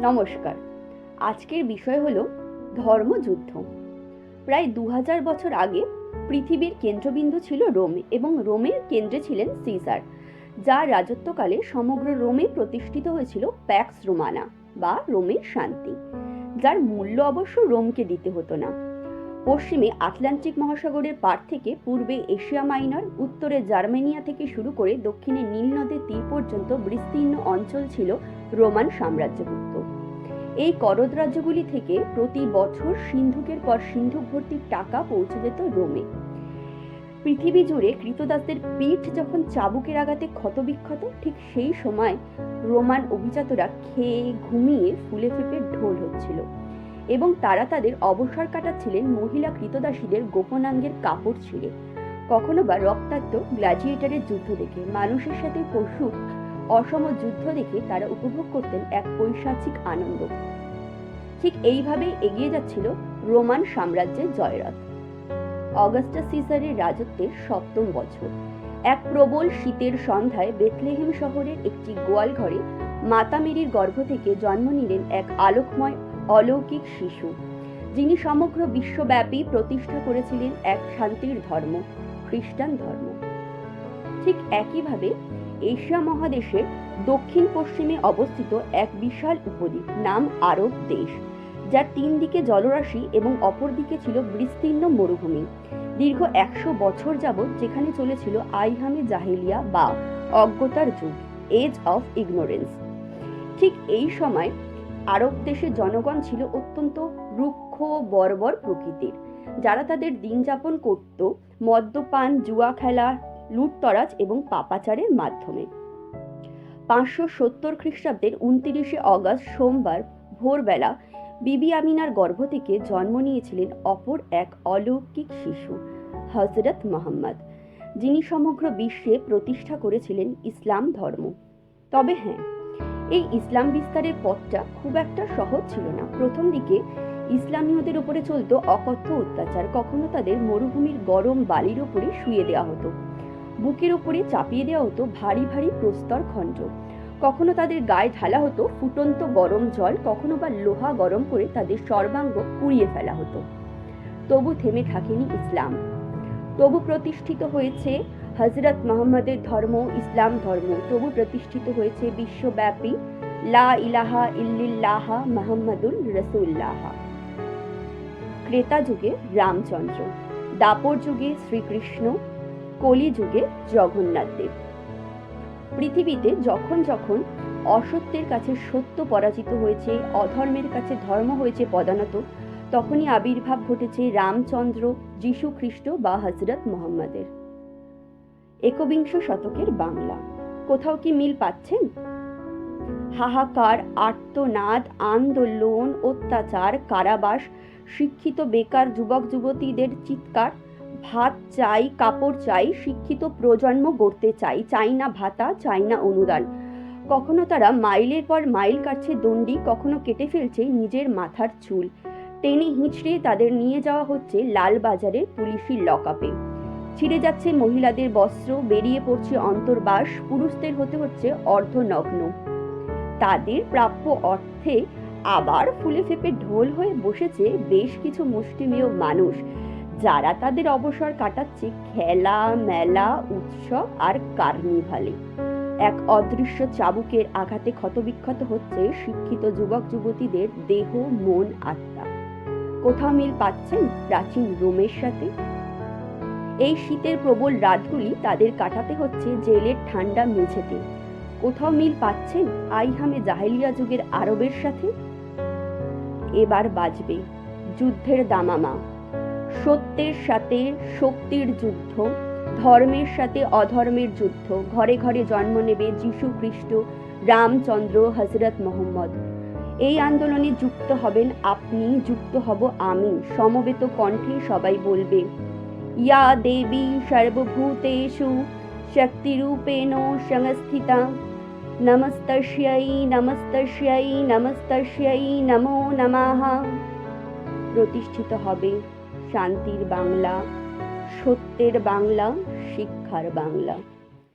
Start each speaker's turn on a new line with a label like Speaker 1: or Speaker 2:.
Speaker 1: নমস্কার। আজকের বিষয় হলো ধর্মযুদ্ধ। প্রায় 2000 বছর আগে পৃথিবীর কেন্দ্রবিন্দু ছিল রোম এবং রোমের কেন্দ্রে ছিলেন সিজার, যার রাজত্বকালে সমগ্র রোমে প্রতিষ্ঠিত হয়েছিল প্যাক্স রোমানা বা রোমের শান্তি, যার মূল্য অবশ্য রোমকে দিতে হতো না। পশ্চিমে আটলান্টিক মহাসাগরের পার থেকে পূর্বে এশিয়া মাইনর, উত্তরে জার্মেনিয়া থেকে শুরু করে দক্ষিণে নীল নদের তীর পর্যন্ত বিস্তীর্ণ অঞ্চল ছিল রোমান সাম্রাজ্যভুক্ত। এই করদ রাজ্যগুলি থেকে প্রতি বছর সিন্ধুকের পর সিন্ধুক ভর্তি টাকা পৌঁছে যেত রোমে। পৃথিবী জুড়ে কৃতদাসদের পিঠ যখন চাবুকের আঘাতে ক্ষতবিক্ষত, ঠিক সেই সময় রোমান অভিজাতরা খেয়ে ঘুমিয়ে ফুলে ফেঁপে ঢোল হচ্ছিল এবং তারা তাদের অবসর কাটাচ্ছিলেন মহিলা কৃতদাসীদের গোপনাঙ্গের কাপড় ছিঁড়ে, কখনো বা রক্তাক্ত গ্ল্যাডিয়েটরের যুদ্ধ দেখে। মানুষের সাথে পশুর অসম যুদ্ধ দেখে তারা উপভোগ করতেন এক পৈশাচিক আনন্দ। ঠিক এইভাবেই এগিয়ে যাচ্ছিল রোমান সাম্রাজ্যের জয়রথ। অগাস্টাস সিজারের রাজত্বের 7ম বছর, এক প্রবল শীতের সন্ধ্যায় বেথলেহেম শহরের একটি গোয়াল ঘরে মাতা মেরির গর্ভ থেকে জন্ম নিলেন এক আলোকময় অলৌকিক শিশু, যিনি সমগ্র বিশ্বব্যাপী প্রতিষ্ঠা করেছিলেন এক শান্তির ধর্ম, খ্রিস্টান ধর্ম। ঠিক একইভাবে এশিয়া মহাদেশের দক্ষিণ পশ্চিমে অবস্থিত এক বিশাল উপদ্বীপ, নাম আরব দেশ, যার 3 দিকে জলরাশি এবং অপর দিকে ছিল বিস্তীর্ণ মরুভূমি। দীর্ঘ 100 বছর যাবৎ যেখানে চলেছিল আইহামে জাহেলিয়া বা অজ্ঞতার যুগ, এজ অফ ইগনোরেন্স। ঠিক এই সময় আরব দেশের জনগণ ছিল অত্যন্ত রুক্ষ বর্বর প্রকৃতির, যারা তাদের দিন যাপন করত মদ্যপান, জুয়া খেলা, লুটতরাজ এবং পাপাচারের মাধ্যমে। 570 খ্রিস্টাব্দের 29 অগস্ট সোমবার ভোরবেলা বিবি আমিনার গর্ভ থেকে জন্ম নিয়েছিলেন অপর এক অলৌকিক শিশু, হযরত মুহাম্মদ, যিনি সমগ্র বিশ্বে প্রতিষ্ঠা করেছিলেন ইসলাম ধর্ম। তবে হ্যাঁ, এই ইসলাম বিস্তারের পথটা খুব একটা সহজ ছিল না। প্রথম দিকে ইসলামীয়দের উপরে চলত অকথ্য অত্যাচার। কখনো তাদের মরুভূমির গরম বালির উপরে শুয়ে দেওয়া হতো, বুকের উপরে চাপিয়ে দেওয়া হতো ভারী ভারী প্রস্তর খণ্ড, কখনো তাদের গায়ে ঢালা হতো ফুটন্ত গরম জল, কখনো বা লোহা গরম করে তাদের সর্বাঙ্গ পুড়িয়ে ফেলা হতো। তবু থেমে থাকেনি ইসলাম। তবু প্রতিষ্ঠিত হয়েছে হযরত মুহাম্মদের ধর্ম, ইসলাম ধর্ম। তবু প্রতিষ্ঠিত হয়েছে বিশ্বব্যাপী লা ইলাহা ইল্লাল্লাহ মুহাম্মাদুর রাসূলুল্লাহ। ক্রেতা যুগে রামচন্দ্র, দাপর যুগে শ্রীকৃষ্ণ, কলি যুগে জগন্নাথ দেব। পৃথিবীতে যখন যখন অসত্যের কাছে সত্য পরাজিত হয়েছে, অধর্মের কাছে ধর্ম হয়েছে পদানত, তখনই আবির্ভাব ঘটেছে রামচন্দ্র, যীশু খ্রিস্ট বা হযরত মুহাম্মদের। একবিংশ শতকের বাংলা। কোথাও কি মিল পাচ্ছেন? হাহাকার, আর্তনাদ, আন্দোলন, অত্যাচার, কারাবাস, শিক্ষিত বেকার যুবক যুবতীদের চিৎকার, ভাত চাই, কাপড় চাই, শিক্ষিত প্রজন্ম গড়তে চাই, চাই না ভাতা, চাই না অনুদান। কখনো তারা মাইলের পর মাইল কাটছে দণ্ডি, কখনো কেটে ফেলছে নিজের মাথার চুল। টেনে হিঁচড়ে তাদের নিয়ে যাওয়া হচ্ছে লালবাজারের পুলিশি লকআপে। ছিঁড়ে যাচ্ছে মহিলাদের বস্ত্র, বেরিয়ে পড়ছে অন্তর্বাস, পুরুষদের হতে হচ্ছে অর্ধনগ্ন। তাদের প্রাপ্য অর্থে আবার ফুলে ফেঁপে ঢোল হয়ে বসেছে বেশ কিছু মুষ্টিমেয় মানুষ, যারা তাদের অবসর কাটাচ্ছে খেলা, মেলা, উৎসব আর কার্নিভালে। এক অদৃশ্য চাবুকের আঘাতে ক্ষতবিক্ষত হচ্ছে শিক্ষিত যুবক যুবতীদের দেহ, মন, আত্মা। কোথাও মিল পাচ্ছেন প্রাচীন রোমের সাথে? এই শীতের প্রবল রাতগুলি তাদের কাটাতে হচ্ছে জেলের ঠান্ডা মেঝেতে। কোথাও মিল পাচ্ছেন আইহামে জাহেলিয়া যুগের আরবের সাথে? এবার বাজবে যুদ্ধের দামামা। সত্যের সাথে শক্তির যুদ্ধ, ধর্মের সাথে অধর্মের যুদ্ধ। ঘরে ঘরে জন্ম নেবে যীশু খ্রিস্ট, রামচন্দ্র, হযরত মুহাম্মদ। এই আন্দোলনে যুক্ত হবেন আপনি, যুক্ত হব আমি। সমবেত কণ্ঠে সবাই বলবে, ইয়া দেবী সর্বভূতেষু শক্তিরূপেণ সংস্থিতা, নমস্তস্যৈ নমস্তস্যৈ নমস্তস্যৈ নমো নমঃ। প্রতিষ্ঠিত হবে শান্তির বাংলা, সত্যের বাংলা, শিক্ষার বাংলা।